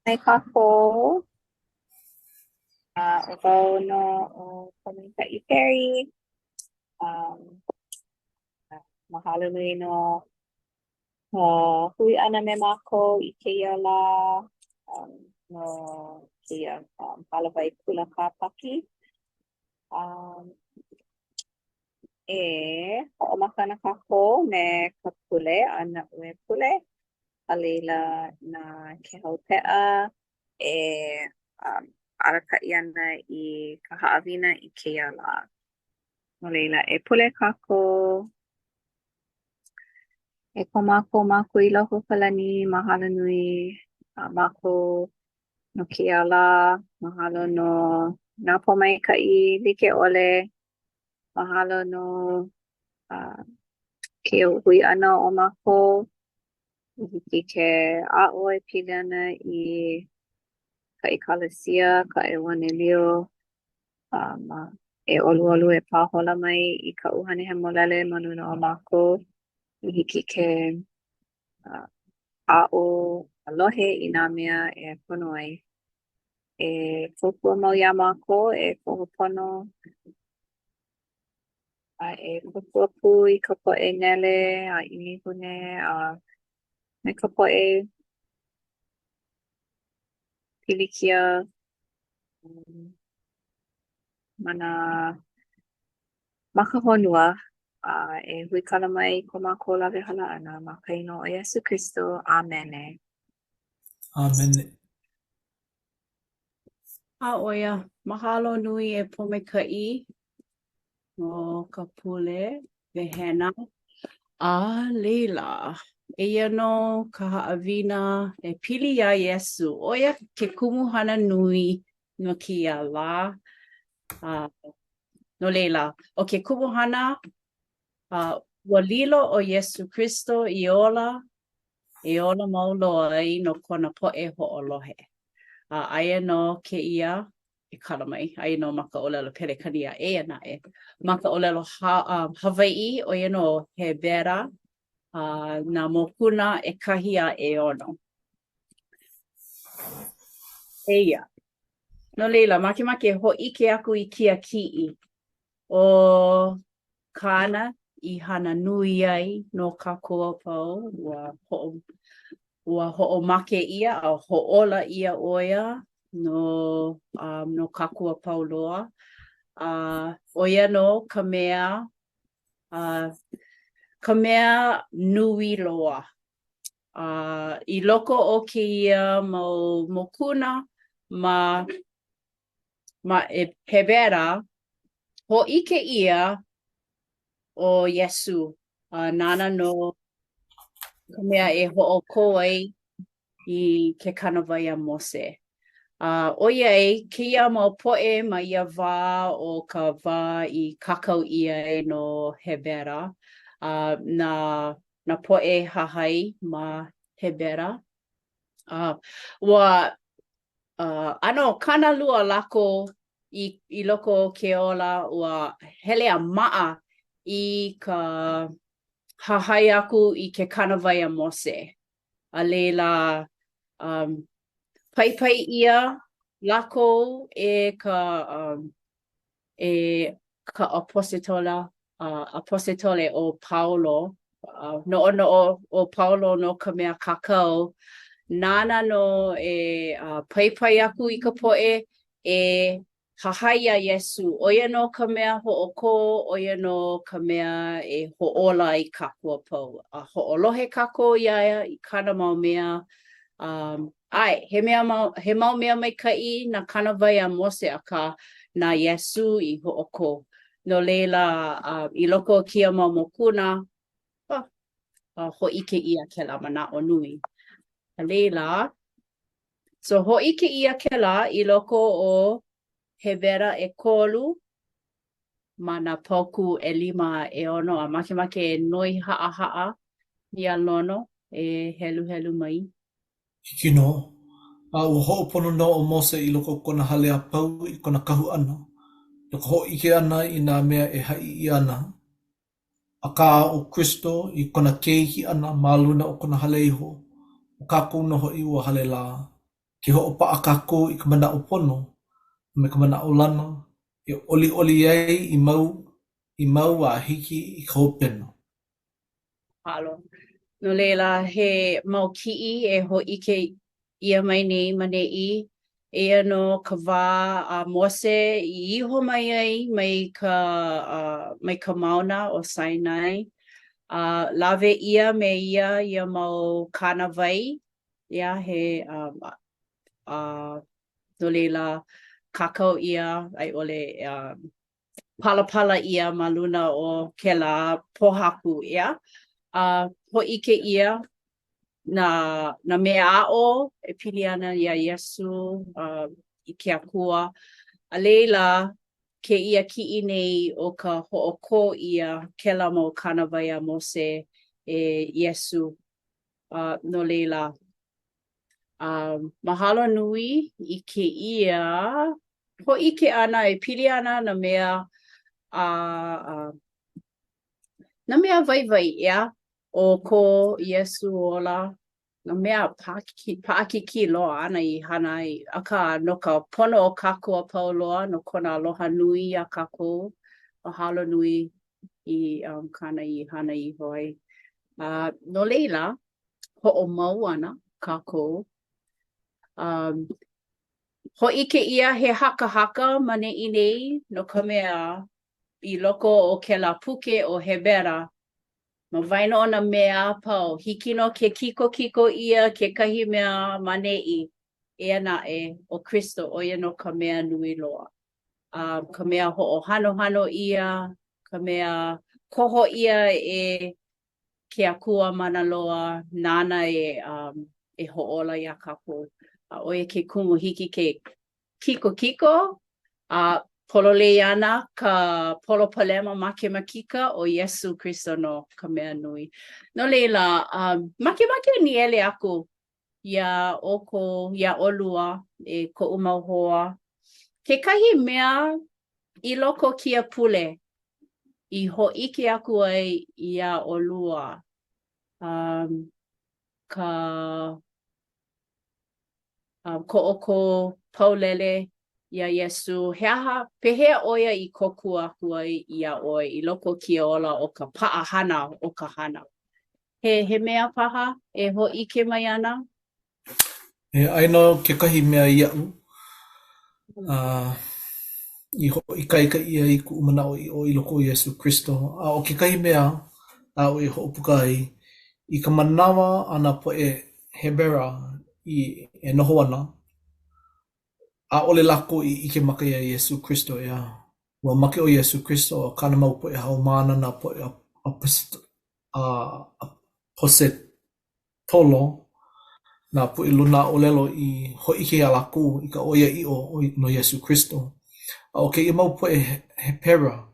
Mai kako, o wau no o komunikai Perry, um, mahalo nui no hui ana me mākou I keia la no keia halawai kula kāpaki. E ho'omaka na kākou me ka pule a na ue pule a leila na ke haupe'a e araka'i ana I ka ha'awina I keia la. No leila e pule kākou e ko mākou I loko ka lani mahalo nui mākou no keia la mahalo no nā pomaika'i like ʻole mahalo no ke hui ʻana o mākou hiki ke a'o e pili ana I ka ʻekalesia ka ʻewanelio e ʻoluʻolu e pāhola mai I ka ʻuhane hemolele ma luna o mākou hiki ke a'o alohe I nā mea e pono ai e kōkua mau iā mākou e ho'opono e kōkua pū I ka po'e nele a ʻimihune me ka po'e pilikia mana ma ka honua e hui kala mai ko mākou lawe hala ana ma ka ino o Iesu Kristo. Amene. Amene. Oia, mahalo nui e pomeka'i no ka pule wehena. Leila, eia no ka haawina e pili a Iesu. Oia ke kumuhana nui no kia la. No leila, o ke kumuhana ua lilo o Iesu Kristo I ola mauloa ai no kona po'e ho'olohe. Aia no ke ia e kala mai, aia no maka olelo pelekania e ana e. Maka olelo Hawaiian o ia no Hebera na mokuna e kahi a e ono. Eia. No leila, makemake ho'ike aku I kia ki'i o kāna I hana nui ai no kākua pau ua ho'omake ia a ho'ola ia oia no kākua pau loa. Oia no ka mea nui loa. I loko o kia mokuna ma e Hebera ho'ike ia o Iesu nana no ka mea e ho'oko ai I ke kanawai a Mose. Oiai, kia mau po'e ma ia wā o ka wā I kakau ia e no Hebera. Na po'e hahai ma Hebera. Ano kana lua lako I loko ke ola ua hele a maa I ka hahai aku I ke kanawai a Mose. A leila pai ia lako e ka apostole o Paulo no o Paulo no ka mea kakao nana no e pai aku I ka po'e e hahai a Iesu oia no ka mea ho'oko oia no ka mea e ho'ola I kākua pau ho'olohe kako ia I kana mau mea he mau mea maika'i na kanawai a Mose aka na Iesu I ho'oko no leila I loko o kia mau mokuna ho'ike ia ke la mana'o nui leila so ho'ike ia ke la I loko o Hebera e kolu mana pauku e lima e ono a makemake e noi ha'a ia lono e helu mai. Hiki no. Ua ho'opono no o Mose I loko kona hale a pau I kona kahu ana. Loko ho'ike ana I nā mea e hai I ana. A ka o Kristo I kona keiki ana ma luna o kona hale iho. O kākou no ho'i ua hale la. ke ho'opa a kākou I ka mana'o pono, me ka mana'o lana, e oli ai I mau a hiki I ka hopena. Halo. No leila he mau ki'i e ho'ike ia mai nei mane'i ea no ka wā a Mose I iho mai ai mai ka mauna o Sinai. Lawe ia me ia mau kanawai. Ia he no leila kakau ia ai ole pala ia ma luna o ke la pohaku ia. Ho'ike ia na mea a'o e pili ana ia Iesu I ke akua. A leila ke ia ki'i nei o ka ho'oko ia kela mo kanawai a Mose e Iesu. No leila mahalo nui I ke ia ho'ike ana e pili ana na mea na mea vai ia o ko Iesu ola na mea pa'akiki loa ana I hana ai aka no ka pono o kako a pauloa no kona aloha nui a kako mahalo nui I kana I hana I hoi no leila ho'o mau ana kako ho'ike ia he haka mane'i nei no ka mea I loko o ke la puke o Hebera ma waino o na mea pau hiki no ke kiko ia ke kahi mea mane'i e nae o Kristo o ia no ka mea nui loa ka mea ho'o hano ia ka mea koho ia e ke akua mana loa nana e ho'ola ia kapo o ia ke kumu hiki ke kiko polole ana ka polo palema make makika o Iesu Kristo no ka mea nui. No leila, make ni ele aku ia oko, ia olua e ko umauhoa. Ke kahi mea I loko kia Pule I ho'ike aku ai ia olua. Ka ko'oko paulele ia Iesu, he aha pehea oia I koku aku ai ia oi I loko kia ola o ka pa'ahana o ka hana. He mea paha e ho'ike mai ana? E aino ke kahi mea ia'u, I ho'ikaika ia I ku umana'o I loko o Iesu Kristo. O ke kahi mea a o I ho'opuka ai, I ka manawa ana po e Hebera e noho ana, a ole lako I ike maka ia Iesu Kristo ea. Ua make o Iesu Kristo a kana mau po e hao mana na po e a pose tolo na po I luna o lelo I ho'ike a lako I ka oia I o no Iesu Kristo. A o ke I mau po e Hebera,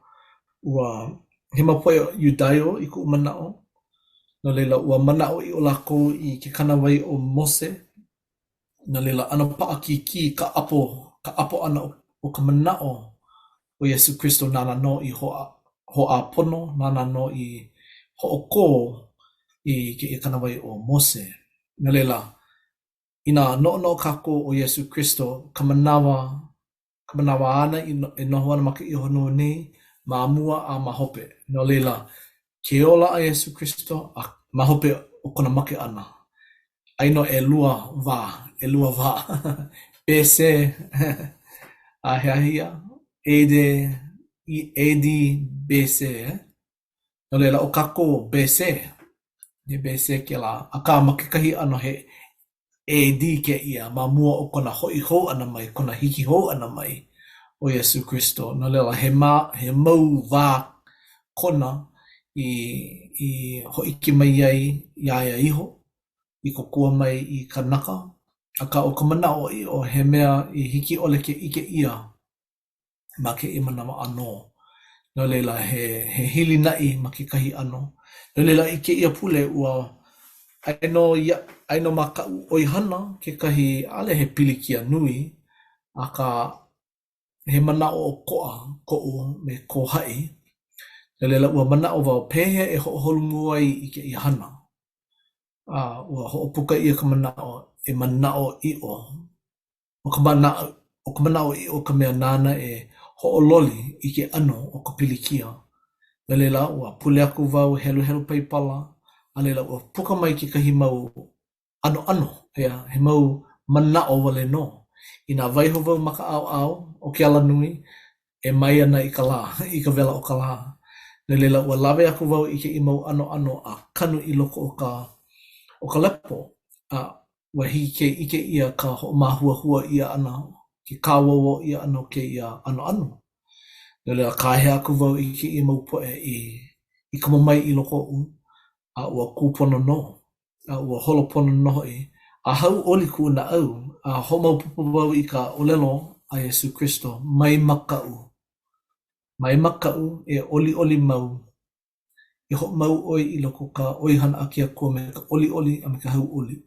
ua he mau po e Yudaio I ku mana'o, no leila ua mana'o I o lako I ke kanawai o Mose, no leila ana pa'akiki ka apo ana o ka mana'o o Iesu Kristo nana no I ho'a pono, nana no I ho'oko I ke kanawai o Mose. No leila, ina no kako o Iesu Kristo ka manawa ana I noho ana maka I hono nei, maamua a mahope. No leila, ke ola a Iesu Kristo a mahope o kona make ana. Aino e lua va. Pese a hea edi bese. No leila o kako bese. Ne bese ke la. A ka makikahi ano he edi ke ia. Ma mua o kona hoi ho ana mai. Kona hiki ho ana mai. O Iesu Kristo. No leila he mau va kona I hoi ki mai ai iaia iho. I kokua mai I ka naka. A ka o ka mana'o I o he mea I hiki ole ke ike ia ma ke I manawa ano. No leila he hili na'i ma ke kahi ano. No leila I ke ia pule ua aino ma ka oihana ke kahi ale he pilikia nui a ka he mana'o o ko'u me ko ha'i. No leila ua mana'o wau pehe e ho'oholungu ai I ke ia hana. Ua ho'opuka ia ka mana'o e mana'o I o o ka manao I o ka mea nana e ho'ololi I ke ano o ka pilikia. Na leila ua pule aku wau helu helu paipala, a leila ua puka mai ke kahi mau ano, he mau manao wale no. I nā waiho wau maka au o ke ala nui, e mai ana I ka la, I ka wela o ka la. Na leila ua lawe aku wau I ke I mau ano a kanu I loko o ka lepo. Ua hiki ke ike ia ka ho'omahua ia ana, ke kāwawo ia ana ke ia ano. Na leila kāhe aku wau I ke I mau poe I ka mamai I loko u, a ua kūpono no, a ua holopono noho I, a hau oli ku na au, a homaupupu wau I ka olelo a Yesu Christo, mai makau. Mai makau e oli mau, I ho mau oi I loko ka oihana akia kua me ka oli a me ka hau oli.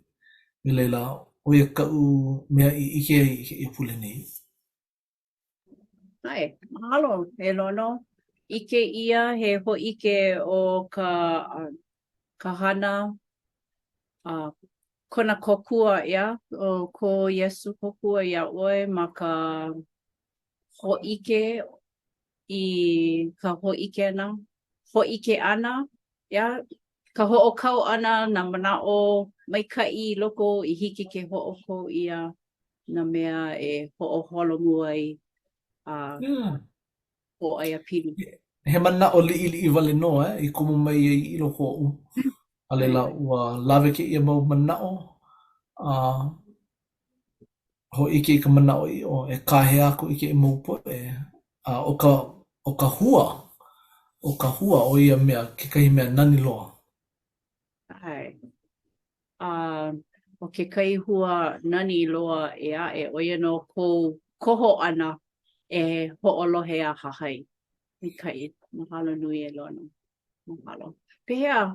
Me leila, oia kau mea I ike ai I pule nei. Ai, mahalo, he lono. Ike ia he ho ike o ka hana kona kokua ia o ko Yesu kokua ia oe ma ka ho ike I ka ho ike ana. Ho ike ana, ia, ka ho o kau ana na manao maikai loko I hiki ke ho o ko ia na mea e ho o holomu ai Yeah. ho ai a pili. He mana o li wale no, I kumu mai I loko u. A leila ua lawe ke ia mau manao, ho ike I ka manao I o e kahe aku ike I mau poe. O ka hua o ia mea ke kahi mea nani loa. Ai. O ke kai hua nani loa e a e oia no ko koho ana e ho'olohe a hahai. I kai, mahalo nui e loa no. Mahalo. Pehea,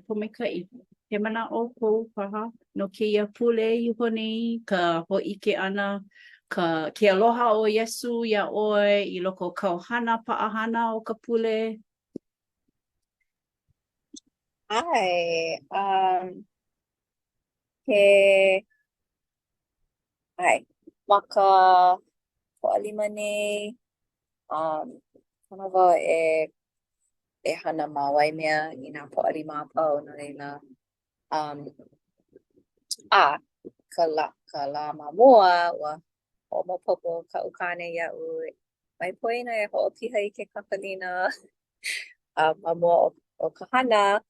pomaikai. He mana o kou paha no keia pule I honi ka ho'ike ana ke aloha o Yesu ia oe I loko kauhana pa'ahana o ka pule. Ai, maka ho'alima nei, kona wau e hana ma Waimea I nā ho'alima pau no leila. Ka la ma mua ua ho'omaopopo ka ukane ia'u mai poina e ho'opiha I ke kakalina ma mua o ka hana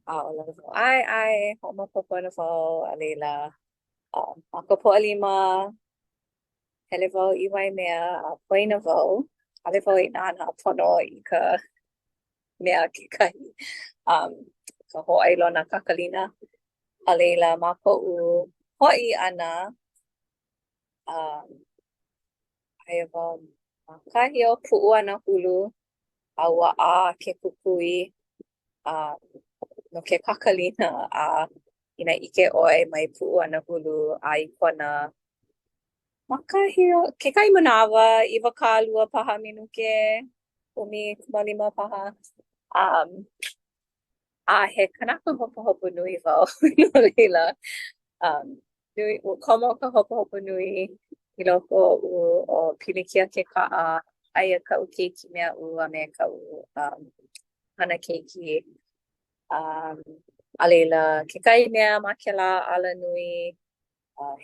o lana wau ai ho'omaopopo na wau a leila ma ka po'alima hele wau I Waimea a poina wau ale wau I nāna pono I ka mea kekahi ka ho'ailona kakalina a leila ma ko'u ho'i ana aia wau ma kahi o pu'u ana hulu a ua ke kukui no ke kakalina ina ike oi mai pu'u ana hulu a I kona ma kahi o ke kai manawa 'iwakālua paha minuke 10 paha he kanaka hopohopo nui wau no leila nui komo ka hopohopo nui I loko o pilikia ke ka'a aia ka'u keiki mea a me ka'u hana keiki a leila ke kai mea ma kela ala nui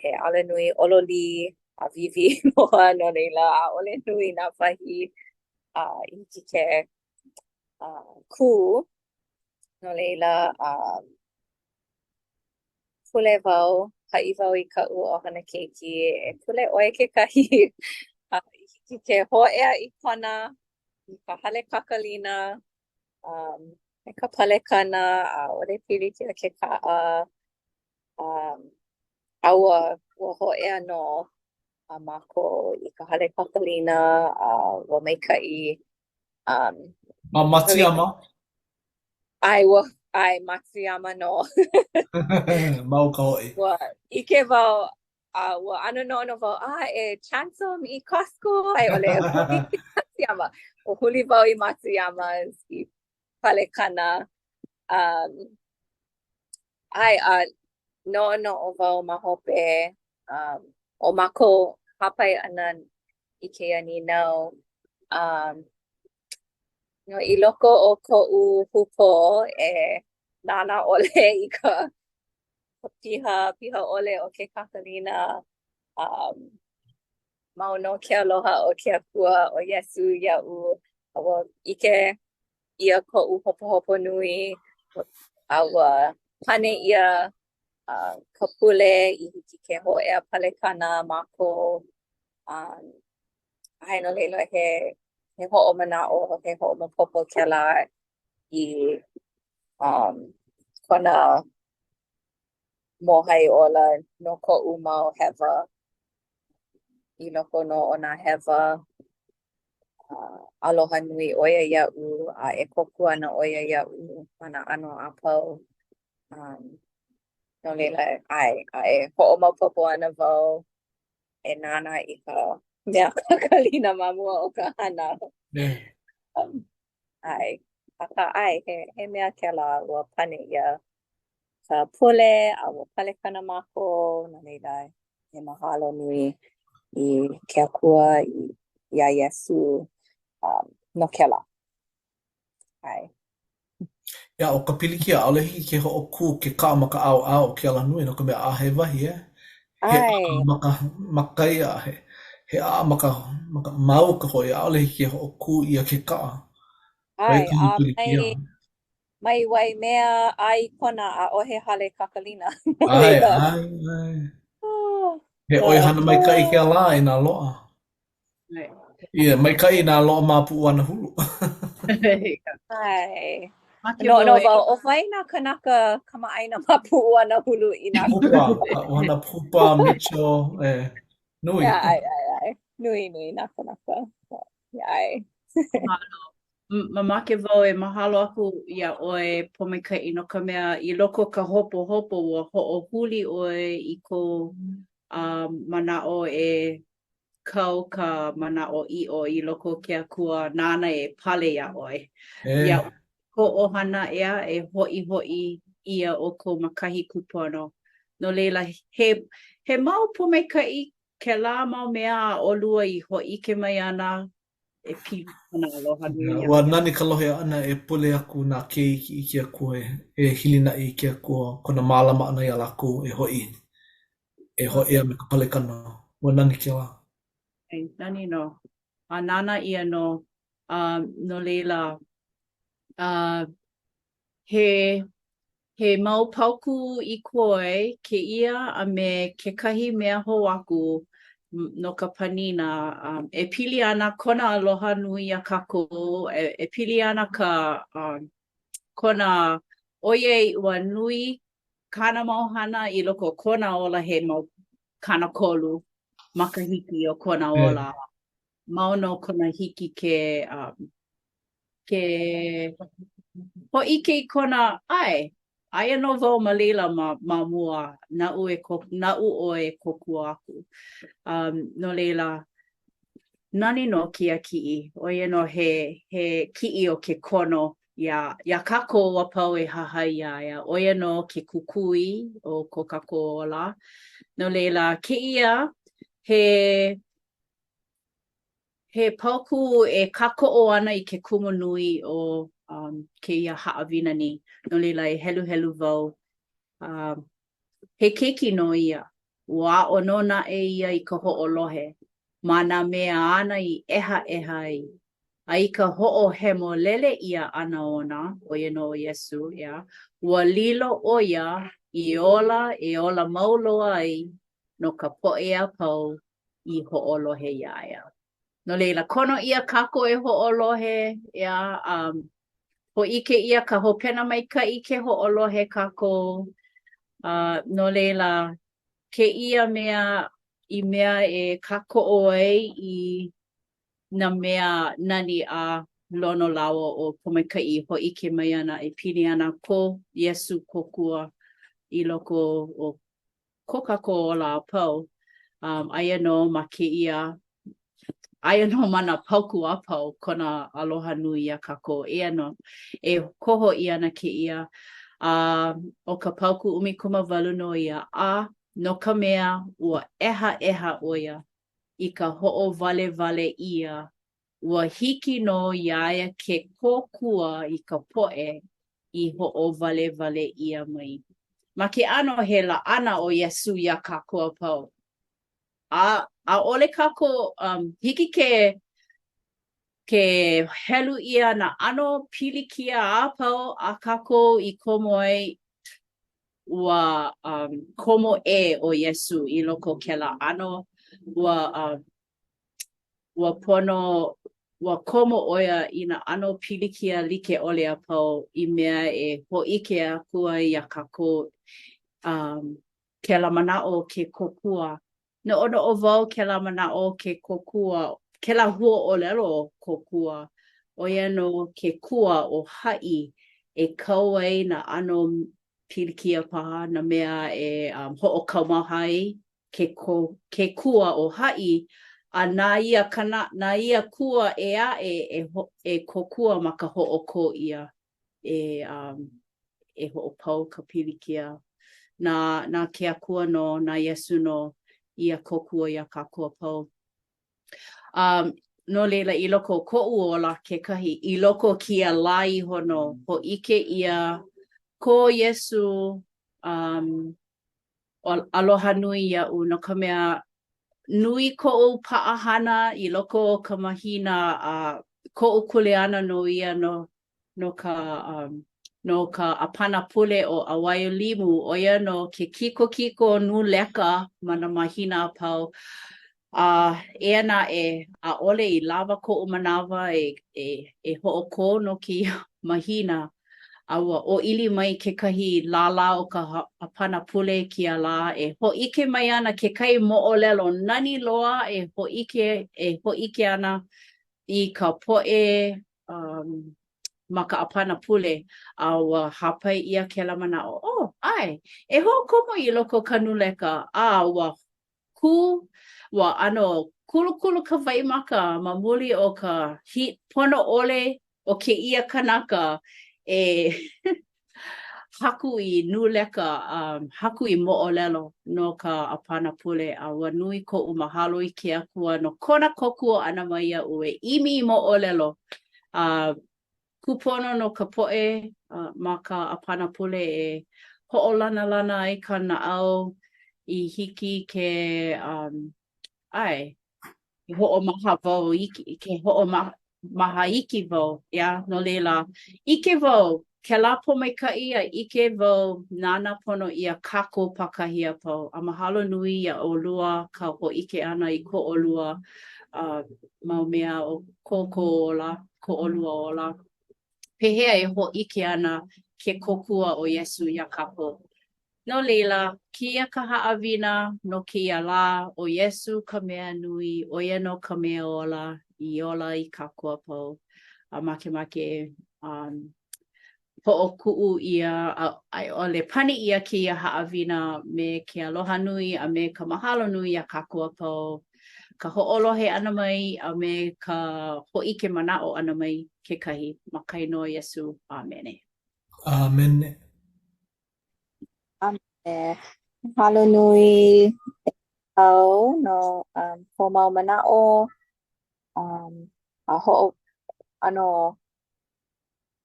he ala nui ololi a vivi moa no leila a'ole nui nā wahi I hiki ke ku no leila pule wau ha'i wau I ka'u o hana keiki e pule 'oe kekahi I hiki ke ho'ea I kona I ka hale kakalina me ka palekana a'ole pilikia ke ka'a ua ho'ea no mako I ka hale kakalina ua maika'i Ma Matsuyama? ai Matsuyama no Mau ka ho'i. ua ike wau ua ano no wau e chancel I Costco ai ole huli I Matsuyama o huli wau I Matsuyama I palekana ai no o wau ma hope O mako hapai ana I ke anino no I loko o ko'u hupo nana ole I ka piha ole o ke kakalina mau no ke aloha o ke akua o Yesu ia'u awa ike ia ko'u hopo nui awa pane ia ka pule I hiki ke ho'ea palekana mako aino leila he ho'omana'o he ho'omapopo kela I kona mohai ola no ko'u mau hewa I loko no ona hewa aloha nui oia ia'u e koku ana oia ia'u mana ano a pau no leila ai ho'omapopo ana wau nana I ka mea kakalina ma mua o ka hana Yeah. ai aka he mea kela ua pane ia ka pule a ua palekana mako no leila he mahalo nui I ke akua ia Yesu no kela ai Ia, o ka piliki a ole hiki ke ho'oku ke ka maka au o ke ala nui no ka mea a he wahi he a ai makai a he a maka mau ka hoi a ole hiki ke ho'oku ia ke ka. Rai ka a piliki a. mai wai mea ai kona a ohe hale kakalina no Ai, leila ai, ai. He oi ka hana mai kai ke ala I nā loa. Ia, mai kai I nā loa māpu ana hulu. ai Make no wau wau o wai nā kanaka kamaaina mapu ana hulu I nā Pupa, o hana pupa, Mitchell, nui. ai nui nā kanaka ai Mamake wau mahalo aku ia oe pomekai no ka mea I loko ka hopo ua ho'ohuli oe I ko mana'o kau ka mana'o i'o I loko ke akua nana pale ia oe. Ia ko ohana ea ho'i ia o ko makahi kupono. No leila he mau pomekai ke la mau mea a olua I ho'ike mai ana pili ana aloha nui Ua ia. nani ka lohe ana pule aku nā keiki I ke akua hilina I ke akua kona mālama ana ia laku ho'i. Ho'i a me ka palekana. Ua nani ke la. Nani no. A nana ia no no leila he mau pauku I koe ke ia a me ke kahi mea ho aku no ka panina pili ana kona aloha nui a kako pili ana ka kona oye ua nui kana mau hana I loko kona ola he mau kana kolu makahiki o kona ola mau no kona hiki ke ho'ike I kona aia no wau ma leila ma mua na'u o kokua aku no leila nani no kia ki'i oia no he ki'i o ke kono ia kako ua pau hahai ia oia no ke kukui o ko kako ola no leila keia he pauku kako ana I ke kumu nui o keia ha'awina ni no leila helu wau he keiki no ia ua o nona ia I ka ho'olohe ma nā mea ana I eha ai a I ka ho'ohemo lele ia ana ona o ia no Yesu ia ua lilo o ia I ola mauloa ai no ka po'e a pau I ho'olohe ia no leila kono ia kako ho'olohe ia ho'ike ia ka hopena maika'i ke ho'olohe kako no leila ke ia mea I mea kako ai I na mea nani a lono lawa o pomekai ho'ike mai ana pili ana ko Yesu kokua I loko o ko kako ola a pau aia no ma ke ia aia no mana pauku a pau kona aloha nui a kako no koho I ana ke ia o ka pauku 16 no ia no ka mea ua eha oia I ka ho'owale ia ua hiki no iaia ke kōkua I ka po'e I ho'owale ia mai. Ma ke ano he la'ana o Iesu ia kākua pau. A ole kākua hiki ke helu ia na ano pilikia a pau a kākua I komo ai ua komo o Iesu I loko ke la'ano ua pono ua komo oia I na ano pilikia like ole a pau I mea ho'ike a kua I a kākua ke la mana'o ke kokua. No o wau ke la mana'o ke kokua, ke la hua o lelo kokua. O ia no ke kua o ha'i kau ai na ano pilikia paha na mea ho'okaumahai ke kua o ha'i a na ia kua kokua ma ka ho'oko ia ho'opau ka pilikia. Na ke akua no, na Iesu no, ia kokua ia kākua pau. No leila I loko ko'u ola kekahi, I loko kia la iho no, ho ike ia ko Iesu aloha nui ia'u no ka mea nui ko'u pa'ahana I loko o ka mahina ko'u kuleana no ia no ka apana pule o Hawaiian limu o ia no ke kiko nu leka ma na mahina a pau. E ana a ole I lava ko'u manawa ho'oko no ki mahina. Ua o ili mai kekahi lala o ka apana pule ki a la ho'ike mai ana ke kai mo'olelo nani loa ho'ike ana I ka po'e ma ka apana pule ua hapai ia ke la mana'o. Oh, ai, ho'okomo I loko kanuleka ua ua ano kulu ka waimaka ma muli o ka pono ole o ke ia kanaka haku I nuleka haku I mo'olelo no ka apana pule ua nui ko'u mahalo I ke akua no kona kokua ana mai ia'u imi mo'olelo kupono no ka po'e ma ka apana pule ho'olana ai ka na'au I hiki ke ho'omaha wau ke ho'omaha iki wau no leila ike wau ke la pomaika'i ike wau nana pono ia kako pakahi a pau a mahalo nui ia olua ka ho'ike ana I ko olua mau mea o koko ola ko olua ola pehea ho'ike ana ke kokua o Iesu ia kapo. No leila, kia ka ha'awina no kia la o Iesu ka mea nui, o ia no ka mea ola, I ola I kākua pau. A make ho'oku'u ia, ai ole pani ia kia ha'awina me ke aloha nui a me ka mahalo nui a kākua pau. Ka ho'olohe ana mai a me ka ho'ike mana'o ana mai kekahi. Makaino Iesu. Amene. Amen. Halo nui au no ko mau mana'o a ho'o ano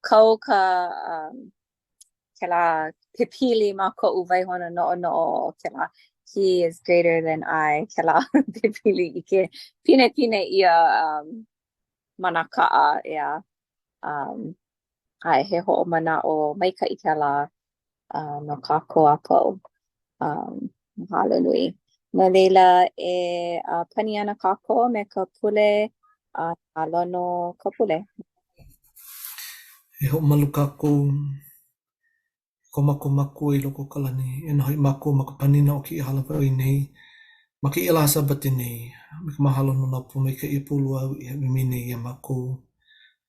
kau ka kela pipili ma ko'u waihona no'o kela he is greater than I kela pipili I ke pine ia manaka'a ea ai he ho'o mana'o maika'i kela no kākoa pau. Mahalo nui. No leila pani ana kākoa me ka pule a lono ka pule. E ho malu kākou ko mako I loko kalani e nahi mako ma ka panina o ki I halawai nei ma ki I lasa bate nei me ka mahalo no na po me ka I pulu au I mine I a mako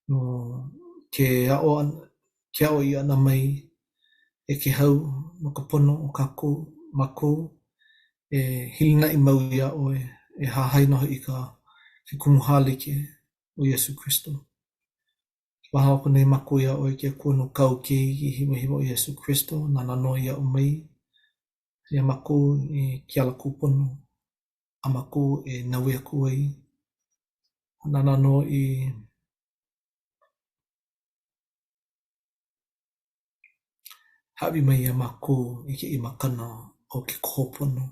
no ke ao I ana mai e ke hau no ka pono o kākou mako hilina I mau ia o hahai noho I ke kumuhalike o Iesu Kristo. Waha ko nei mako ia o ke kua no kau ke I hima o Iesu Kristo na nano ia o mai Ia maku I kiala kupono. A maku e naui aku ai. Nanano I hawi mai ia maku I ke I makana o ke kohopono.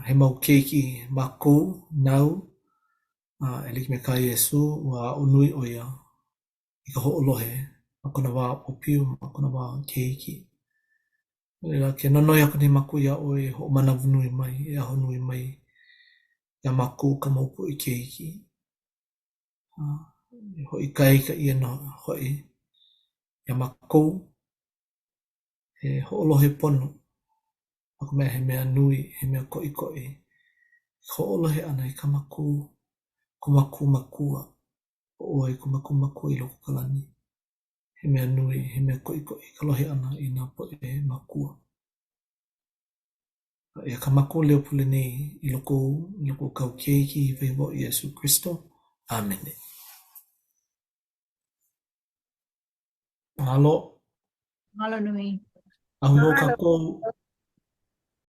He mau keiki maku nau e like me ka Iesu ua unui o ia I ka ho'olohe ma kona wā opiu ma kona wā keiki. Ila ke nonoi aku ni maku ia o e ho mana nui mai e aho nui mai ia maku ka maupu I keiki. Ho I kai ka ia no hoi ia maku e ho'olohe pono. Ako mea he mea nui, he mea koi koi. Ho'olohe ana I ka maku, ku maku makua. O e ku maku makua I loko ka lani. He mea nui, he mea koi koi. Ka lohe ana I nā po e makua. Ia ka maku leo pule nei I loko kau keiki I vewa I Yesu Christo. Amen. Mahalo. Mahalo nui. Ahuno Mahalo. kako